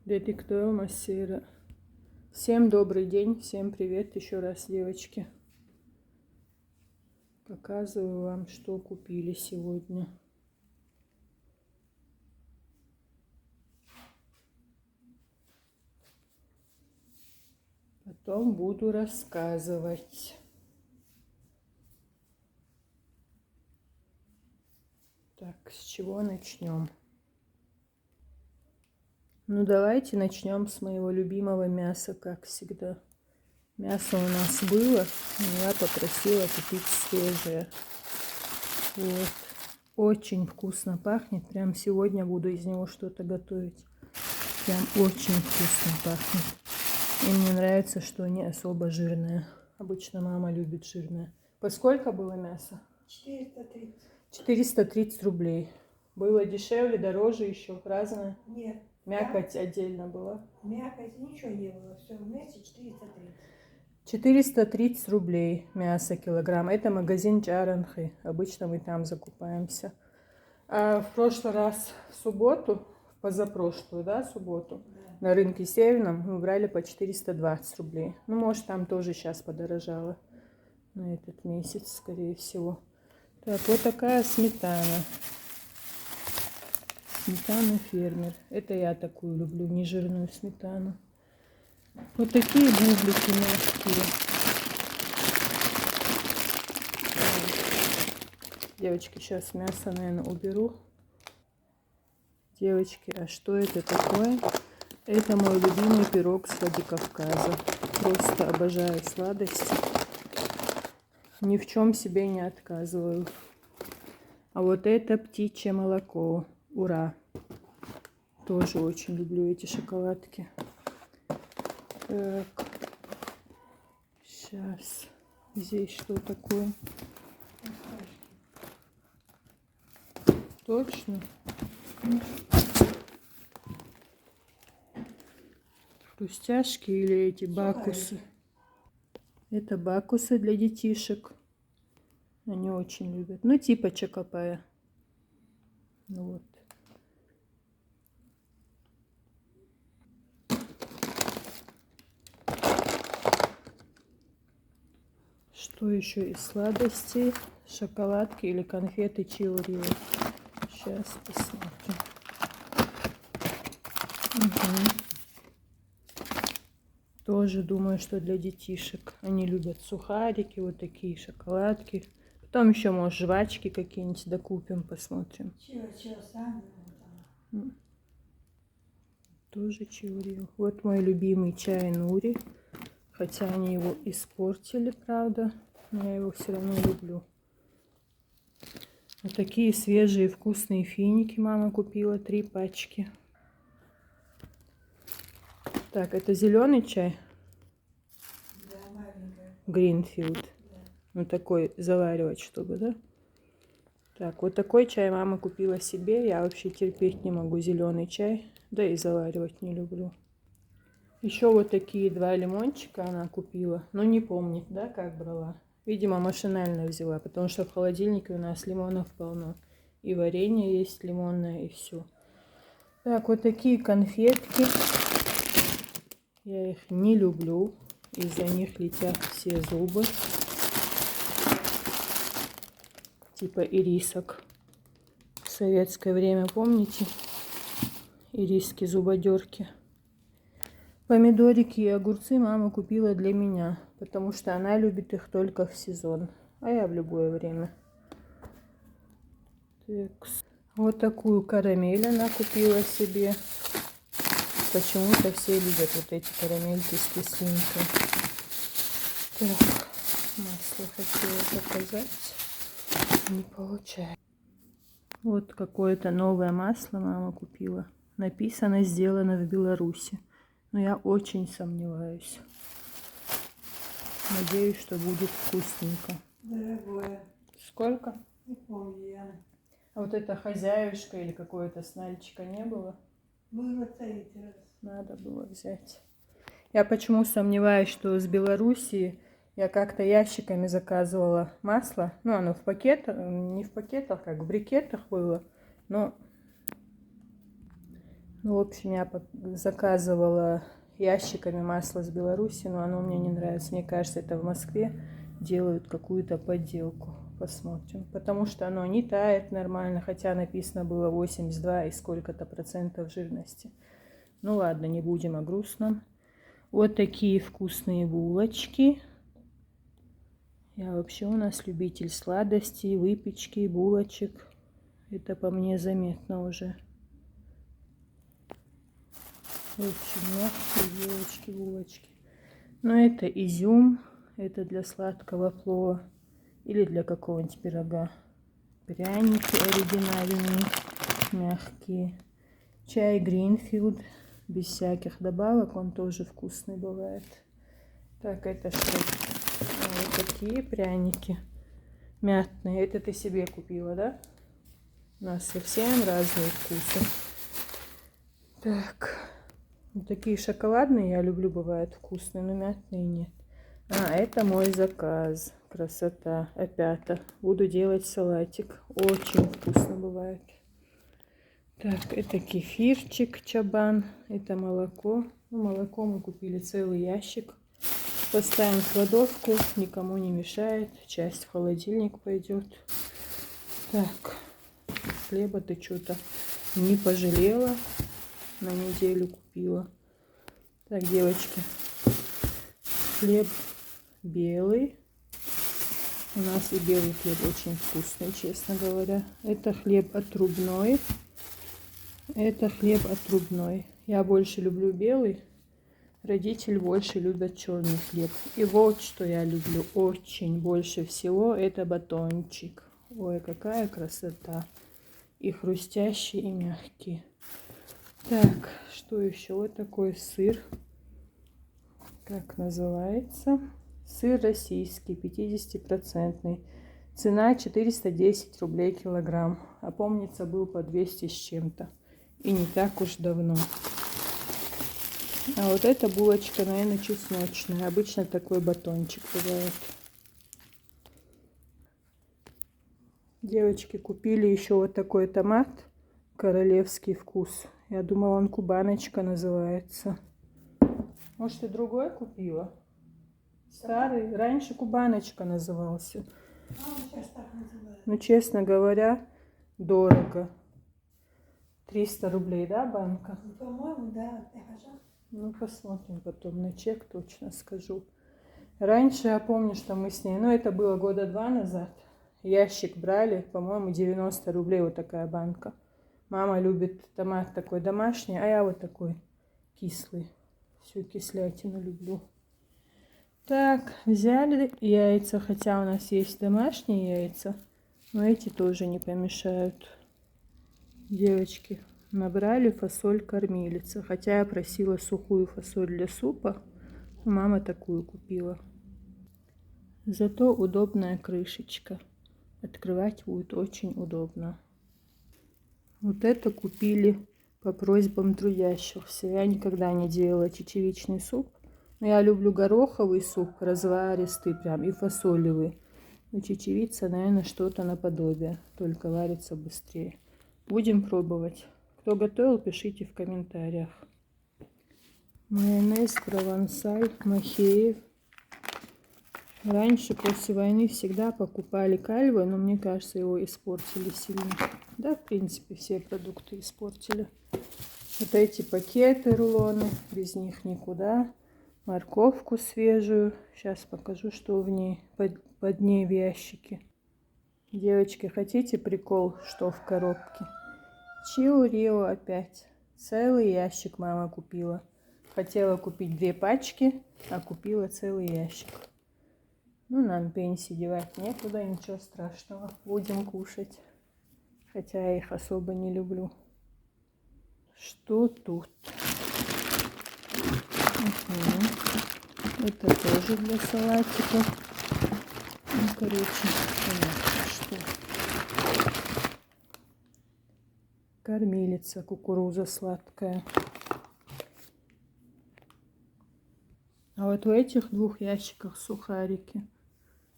Детектор массира. Всем добрый день, всем привет еще раз, девочки. Показываю вам, что купили сегодня. Потом буду рассказывать. Так, с чего начнем? Ну, давайте начнем с моего любимого мяса, как всегда. Мясо у нас было, но я попросила купить свежее. Вот. Очень вкусно пахнет. Прям сегодня буду из него что-то готовить. Прям очень вкусно пахнет. И мне нравится, что не особо жирное. Обычно мама любит жирное. По сколько было мясо? 430. 430 рублей. Было дешевле, дороже еще, разное? Нет. Мякоть отдельно была? Мякоть, ничего не было. Все вместе 430. 430 рублей мясо килограмм. Это магазин Джаранхи. Обычно мы там закупаемся. А в прошлый раз, в субботу, позапрошлую, да, субботу, Да. на рынке Северном мы брали по 420 рублей. Ну, может, там тоже сейчас подорожало на этот месяц, скорее всего. Так, вот такая сметана. Сметана фермер. Это я такую люблю, нежирную сметану. Вот такие бублики мягкие. Девочки, сейчас мясо, наверное, уберу. Девочки, а что это такое? Это мой любимый пирог с Владикавказа. Просто обожаю сладости. Ни в чем себе не отказываю. А вот это птичье молоко. Ура! Тоже очень люблю эти шоколадки. Так. Сейчас. Здесь что такое? Точно? Хрустяшки или эти бакусы? Это бакусы для детишек. Они очень любят. Ну, типа чокопая. Вот. Что еще из сладостей? Шоколадки или конфеты Чиорио. Сейчас посмотрим. Угу. Тоже думаю, что для детишек. Они любят сухарики, вот такие шоколадки. Потом еще, может, жвачки какие-нибудь докупим, посмотрим. Тоже Чиорио. Вот мой любимый чай Нури. Хотя они его испортили, правда. Но я его все равно люблю. Вот такие свежие вкусные финики мама купила. 3 пачки. Так, это зеленый чай? Да, маленькая. Гринфилд. Да. Ну, такой заваривать, чтобы, да? Так, вот такой чай мама купила себе. Я вообще терпеть не могу зеленый чай. Да и заваривать не люблю. Еще вот такие 2 лимончика она купила. Но не помнит, да, как брала. Видимо, машинально взяла, потому что в холодильнике у нас лимонов полно. И варенье есть лимонное, и все. Так, вот такие конфетки. Я их не люблю. Из-за них летят все зубы. Типа ирисок. В советское время, помните? Ириски, зубодерки. Помидорики и огурцы мама купила для меня, потому что она любит их только в сезон, а я в любое время. Так. Вот такую карамель она купила себе. Почему-то все любят вот эти карамельки с кислинкой. Так, масло хотела показать, не получается. Вот какое-то новое масло мама купила. Написано, сделано в Беларуси. Но я очень сомневаюсь. Надеюсь, что будет вкусненько. Дорогое. Сколько? Не помню я. А вот это хозяюшка или какое-то снальчика не было? Было 3 раз. Надо было взять. Я почему сомневаюсь, что с Белоруссии я как-то ящиками заказывала масло. Ну, оно в пакетах, не в пакетах, как в брикетах было. Но Ну, в общем, я заказывала ящиками масло с Беларуси, но оно мне не нравится. Мне кажется, это в Москве делают какую-то подделку. Посмотрим. Потому что оно не тает нормально, хотя написано было 82 и сколько-то процентов жирности. Ну ладно, не будем о грустном. Вот такие вкусные булочки. Я вообще у нас любитель сладостей, выпечки, булочек. Это по мне заметно уже. Очень мягкие девочки, булочки. Но это изюм. Это для сладкого плова. Или для какого-нибудь пирога. Пряники оригинальные, мягкие. Чай Гринфилд. Без всяких добавок. Он тоже вкусный бывает. Так, это что? Вот такие пряники. Мятные. Это ты себе купила, да? У нас совсем разные вкусы. Так. Вот такие шоколадные я люблю, бывают вкусные, но мятные нет. А, это мой заказ. Красота. Опята. Буду делать салатик. Очень вкусно бывает. Так, это кефирчик Чабан. Это молоко. Ну, молоко мы купили целый ящик. Поставим в кладовку. Никому не мешает. Часть в холодильник пойдет. Так. Хлеба ты что-то не пожалела. На неделю купила. Так, девочки. Хлеб белый. У нас и белый хлеб очень вкусный, честно говоря. Это хлеб отрубной. Это хлеб отрубной. Я больше люблю белый. Родители больше любят черный хлеб. И вот что я люблю очень больше всего. Это батончик. Ой, какая красота. И хрустящий, и мягкий. Так, что еще? Вот такой сыр. Как называется? Сыр российский, 50%. Цена 410 рублей килограмм. А помнится, был по 200 с чем-то. И не так уж давно. А вот эта булочка, наверное, чесночная. Обычно такой батончик бывает. Девочки купили еще вот такой томат. Королевский вкус. Я думала, он кубаночка называется. Может, ты другой купила? Старый. Раньше кубаночка назывался. А он сейчас так называется. Ну, честно говоря, дорого. 300 рублей, да, банка? Ну, по-моему, да. Ну, посмотрим потом на чек, точно скажу. Раньше я помню, что мы с ней, ну, это было года 2 назад. Ящик брали, по-моему, 90 рублей вот такая банка. Мама любит томат такой домашний, а я вот такой кислый. Всю кислятину люблю. Так, взяли яйца, хотя у нас есть домашние яйца, но эти тоже не помешают. Девочки, набрали фасоль кормилица, хотя я просила сухую фасоль для супа, мама такую купила. Зато удобная крышечка, открывать будет очень удобно. Вот это купили по просьбам трудящихся. Я никогда не делала чечевичный суп. Но я люблю гороховый суп, разваристый прям, и фасолевый. Но чечевица, наверное, что-то наподобие, только варится быстрее. Будем пробовать. Кто готовил, пишите в комментариях. Майонез провансаль, Махеев. Раньше, после войны, всегда покупали кальвы, но мне кажется, его испортили сильно. Да, в принципе, все продукты испортили. Вот эти пакеты, рулоны, без них никуда. Морковку свежую. Сейчас покажу, что в ней, под ней в ящике. Девочки, хотите прикол, что в коробке? Чио Рио опять. Целый ящик мама купила. Хотела купить 2 пачки, а купила целый ящик. Ну, нам пенсии девать некуда, ничего страшного. Будем кушать. Хотя я их особо не люблю. Что тут? Это тоже для салатика. Ну, короче, понятно, что. Кормилица, кукуруза сладкая. А вот в этих 2 ящиках сухарики.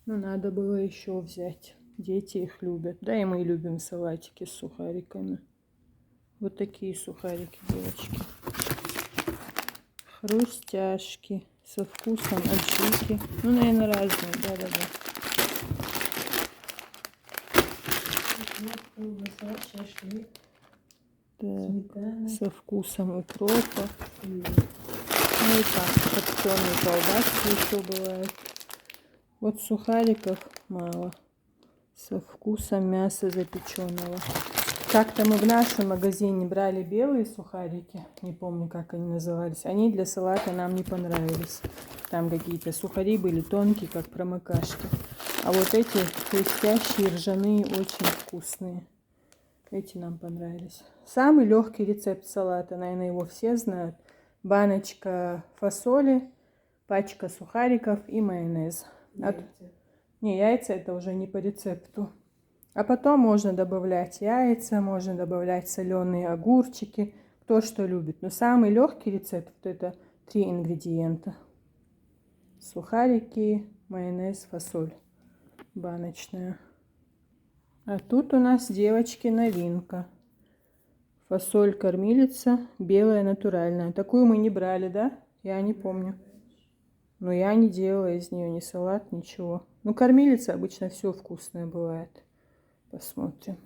Ну, надо было еще взять. Дети их любят. Да, и мы любим салатики с сухариками. Вот такие сухарики, девочки. Хрустяшки со вкусом аджики. Ну, наверное, разные, да-да-да. Шашлык, Так, сметана. со вкусом укропа. Ну и так, копченые колбаски еще бывают. Вот сухариков мало. Со вкусом мяса запеченного. Как-то мы в нашем магазине брали белые сухарики. Не помню, как они назывались. Они для салата нам не понравились. Там какие-то сухари были тонкие, как промокашки. А вот эти хрустящие, ржаные, очень вкусные. Эти нам понравились. Самый легкий рецепт салата, наверное, его все знают. Баночка фасоли, пачка сухариков и майонез. Не, яйца это уже не по рецепту. А потом можно добавлять яйца, можно добавлять соленые огурчики, кто что любит. Но самый легкий рецепт вот это 3 ингредиента. Сухарики, майонез, фасоль баночная. А тут у нас, девочки, новинка. Фасоль кормилица, белая, натуральная. Такую мы не брали, да? Я не помню. Но я не делала из нее ни салат, ничего. Ну, кормилица обычно все вкусное бывает. Посмотрим.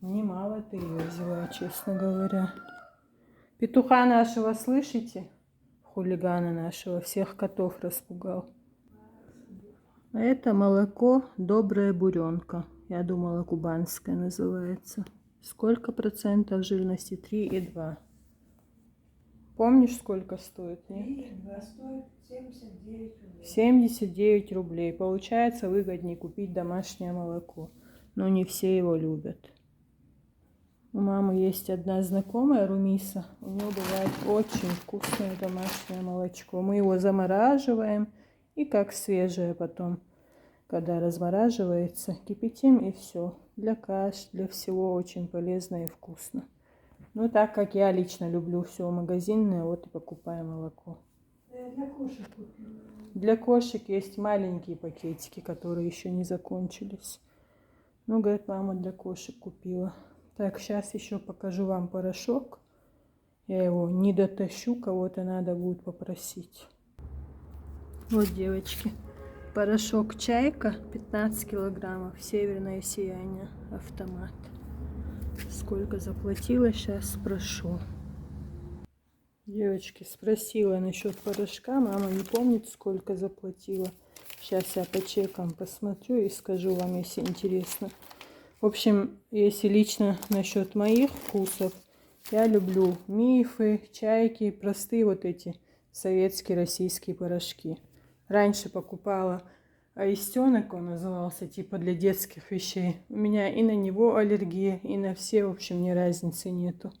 Немало ты ее взяла, честно говоря. Петуха нашего слышите? Хулигана нашего. Всех котов распугал. А это молоко «Добрая буренка». Я думала, кубанское называется. Сколько процентов жирности? 3,2. Помнишь, сколько стоит? Нет? 3,2 стоит 79 рублей. 79 рублей. Получается выгоднее купить домашнее молоко. Но не все его любят. У мамы есть одна знакомая, Румиса. У нее бывает очень вкусное домашнее молочко. Мы его замораживаем и как свежее потом, когда размораживается, кипятим и все. Для каш, для всего очень полезно и вкусно. Ну, так как я лично люблю все магазинное, вот и покупаю молоко. Я для кошек купила. Для кошек есть маленькие пакетики, которые еще не закончились. Ну, говорит, мама для кошек купила. Так, сейчас еще покажу вам порошок. Я его не дотащу, кого-то надо будет попросить. Вот, девочки, порошок Чайка, 15 килограммов, северное сияние, автомат. Сколько заплатила, сейчас спрошу. Девочки, спросила насчет порошка, мама не помнит, сколько заплатила. Сейчас я по чекам посмотрю и скажу вам, если интересно. В общем, если лично насчет моих вкусов, я люблю мифы, чайки, простые вот эти советские, российские порошки. Раньше покупала аистенок, он назывался, типа для детских вещей. У меня и на него аллергия, и на все, в общем, ни разницы нету.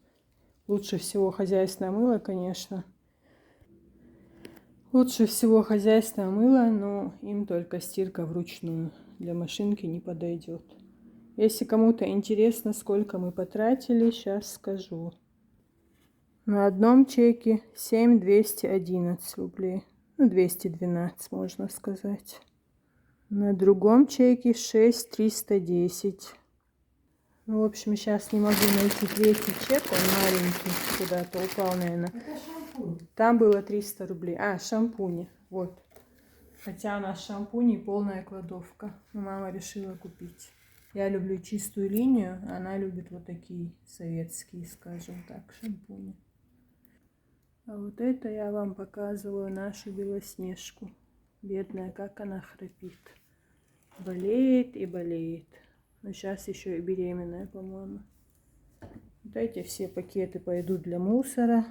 Лучше всего хозяйственное мыло, конечно. Лучше всего хозяйственное мыло, но им только стирка вручную. Для машинки не подойдет. Если кому-то интересно, сколько мы потратили, сейчас скажу. На одном чеке 7,211 рублей. Ну, 212, можно сказать. На другом чеке 6,310. Ну, в общем, сейчас не могу найти третий чек, он маленький, куда-то упал, наверное. Это шампунь. Там было 300 рублей. А, шампуни, вот. Хотя у нас шампуней полная кладовка. Но мама решила купить. Я люблю чистую линию, она любит вот такие советские, скажем так, шампуни. А вот это я вам показываю нашу Белоснежку. Бедная, как она храпит. Болеет и болеет. Но сейчас еще и беременная, по-моему. Вот эти все пакеты пойдут для мусора.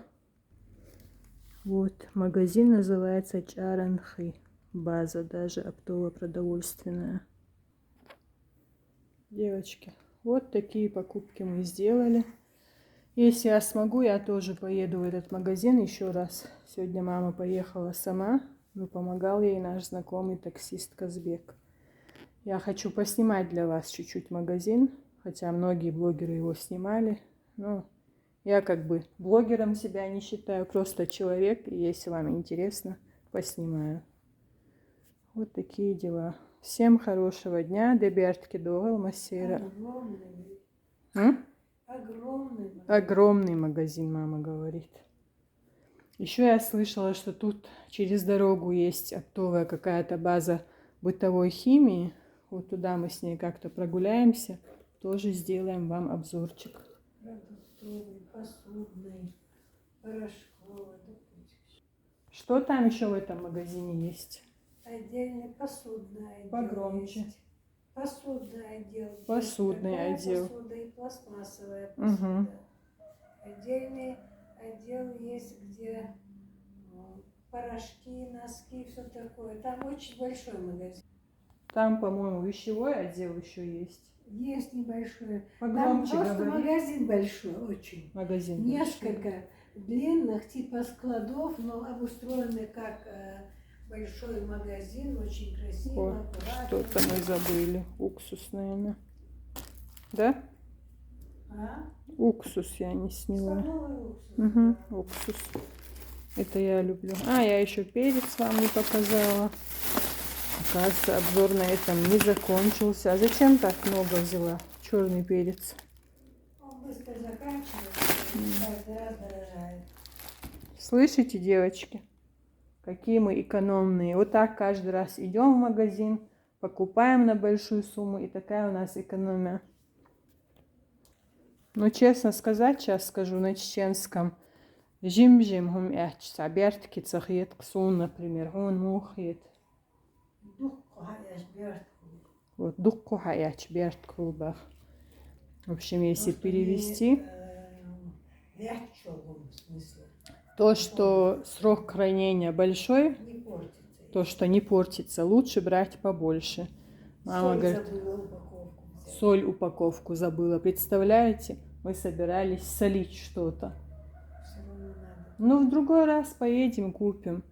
Вот, магазин называется Чаранхи. База даже оптово-продовольственная. Девочки, вот такие покупки мы сделали. Если я смогу, я тоже поеду в этот магазин еще раз. Сегодня мама поехала сама, но помогал ей наш знакомый таксист Казбек. Я хочу поснимать для вас чуть-чуть магазин, хотя многие блогеры его снимали. Но я как бы блогером себя не считаю, просто человек. И если вам интересно, поснимаю. Вот такие дела. Всем хорошего дня. Дебертки довел массира. Огромный магазин. Огромный магазин, мама говорит. Еще я слышала, что тут через дорогу есть оптовая какая-то база бытовой химии. Вот туда мы с ней как-то прогуляемся. Тоже сделаем вам обзорчик. Продуктовый, посудный, порошковый. Что там еще в этом магазине есть? Отдельный посудный отдел. Погромче. Есть. Посудный отдел. Посудный Есть отдел. посуда и пластмассовая посуда. Угу. Отдельный отдел есть, где порошки, носки, все такое. Там очень большой магазин. Там, по-моему, вещевой отдел еще есть. Есть небольшой. Там Погромче просто говори. магазин большой, очень. Магазин Несколько длинных типа складов, но обустроены как большой магазин, очень красиво, О, аккуратно. что-то мы забыли. Уксус, наверное. Да? А? Уксус я не сняла. Столовый уксус. Угу, Да. уксус. Это я люблю. А, я еще перец вам не показала. Оказывается, обзор на этом не закончился. А зачем так много взяла? Черный перец. Он быстро заканчивается, каждый раз дорожает. Слышите, девочки? Какие мы экономные. Вот так каждый раз идем в магазин, покупаем на большую сумму, и такая у нас экономия. Но честно сказать, сейчас скажу на чеченском. Жим-жим хум ячца, бертки цахет ксун, например, он мухет. Дух хаяш бертку. Вот, дукку хаяч, берт кулбах. В общем, если перевести, Вячогум, в смысле. то, что срок хранения большой, Не портится. то, что не портится, лучше брать побольше. Мама Соль говорит, забыла упаковку взять. соль упаковку забыла. Представляете, мы собирались солить что-то. Всё равно надо. Ну, в другой раз поедем, купим.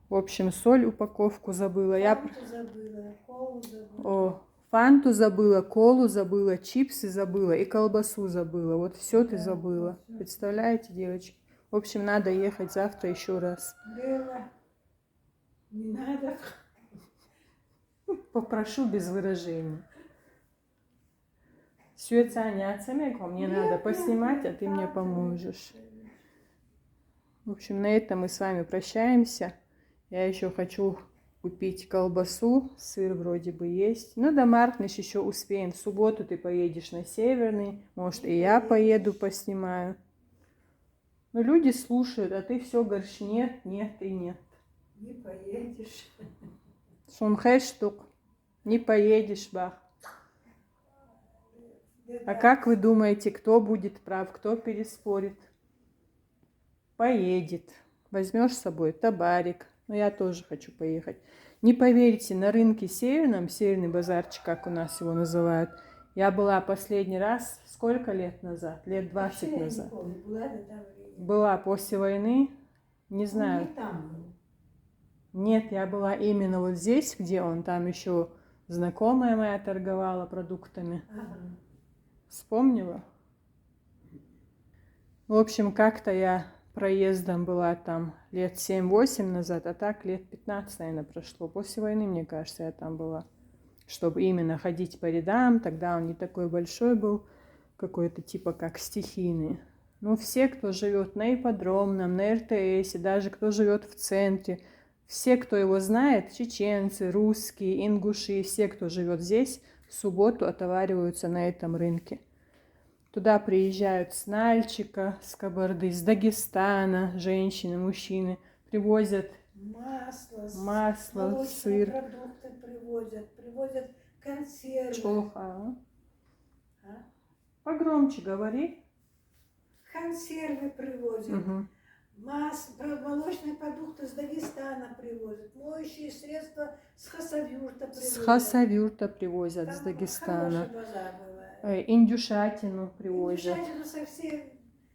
В общем, соль упаковку забыла. Фанту забыла, колу забыла. О, фанту забыла, колу забыла, чипсы забыла и колбасу забыла. Вот все ты Да, забыла. всё. Представляете, девочки? В общем, надо ехать завтра еще раз. Было. Не надо. Попрошу без выражений. Мне надо поснимать, а ты мне поможешь. В общем, на этом мы с вами прощаемся. Я еще хочу купить колбасу, сыр вроде бы есть. Ну да, Маркнеш еще успеем. В субботу ты поедешь на Северный, может и я поеду поснимаю. Но люди слушают, а ты все говоришь нет, нет и нет. Не поедешь. Шунхэштук, не поедешь, бах. А как вы думаете, кто будет прав, кто переспорит? Поедет. Возьмешь с собой табарик. Но я тоже хочу поехать. Не поверите, на рынке Северном, Северный базарчик, как у нас его называют, я была последний раз сколько лет назад? Лет 20 Вообще я назад. не помню, была ли там или нет. Была после войны, не Он знаю. не там был. Нет, я была именно вот здесь, где он. Там еще знакомая моя торговала продуктами. Ага. Вспомнила? В общем, как-то я проездом была там лет 7-8 назад, а так лет 15, наверное, прошло. После войны, мне кажется, я там была. Чтобы именно ходить по рядам, тогда он не такой большой был, какой-то типа как стихийный. Ну, все, кто живет на ипподромном, на РТСе, даже кто живет в центре, все, кто его знает, чеченцы, русские, ингуши, все, кто живет здесь, в субботу отовариваются на этом рынке. Туда приезжают с Нальчика, с Кабарды, с Дагестана, женщины, мужчины, привозят масло, молочные сыр. продукты привозят консервы. Чолха. А? Погромче говори. Консервы привозят. Угу. Молочные продукты с Дагестана привозят. Моющие средства с Хасавюрта привозят. С Хасавюрта привозят, Там с Дагестана. хороший базар бывает. Индюшатину привозят. Индюшатину со всей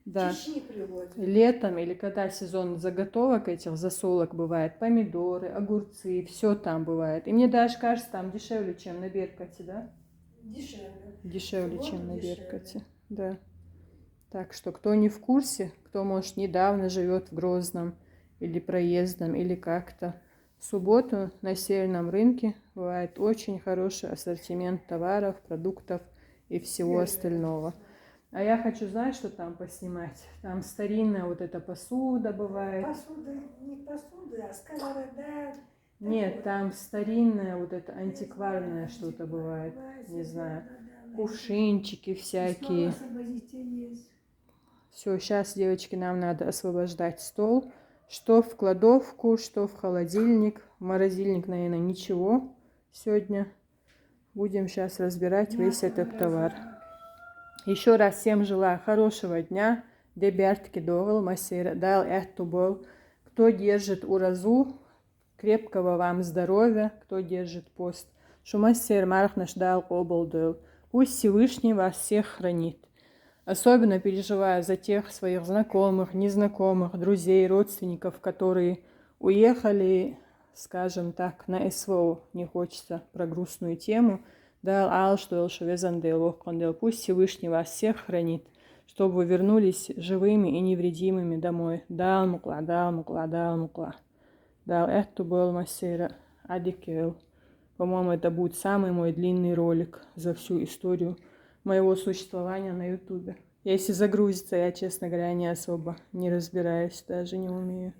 Да. Чечни привозят. Летом или когда сезон заготовок этих засолок бывает, помидоры, огурцы, все там бывает. И мне даже кажется, там дешевле, чем на Беркуте, да? Дешевле. Дешевле, Вот чем на дешевле. Беркуте. Да. Так что, кто не в курсе, кто, может, недавно живет в Грозном или проездом, или как-то, в субботу на Северном рынке бывает очень хороший ассортимент товаров, продуктов и всего остального. А я хочу, знаешь, что там поснимать? Там старинная вот эта посуда бывает. Посуда, не посуда, а сковорода. Нет, такое. там старинное вот это Я антикварное знаю, что-то антикварное, бывает. Не Вася, знаю. да. Кувшинчики И снова всякие. освободите есть. Все, сейчас, девочки, нам надо освобождать стол. Что в кладовку, что в холодильник. В морозильник, наверное, ничего сегодня. Будем сейчас разбирать весь Мясо этот товар. морозильник. Еще раз всем желаю хорошего дня. Дебертки догл, масера, дал эту бол. Кто держит уразу, крепкого вам здоровья, кто держит пост. Шумасер мархнаш дал оболдыл. Пусть Всевышний вас всех хранит. Особенно переживаю за тех своих знакомых, незнакомых, друзей, родственников, которые уехали, скажем так, на СВО. Не хочется про грустную тему. Пусть Всевышний вас всех хранит, чтобы вы вернулись живыми и невредимыми домой. Дал мукла. Дал это был массера адикел. По-моему, это будет самый мой длинный ролик за всю историю моего существования на ютубе. Если загрузится, я, честно говоря, не особо не разбираюсь, даже не умею.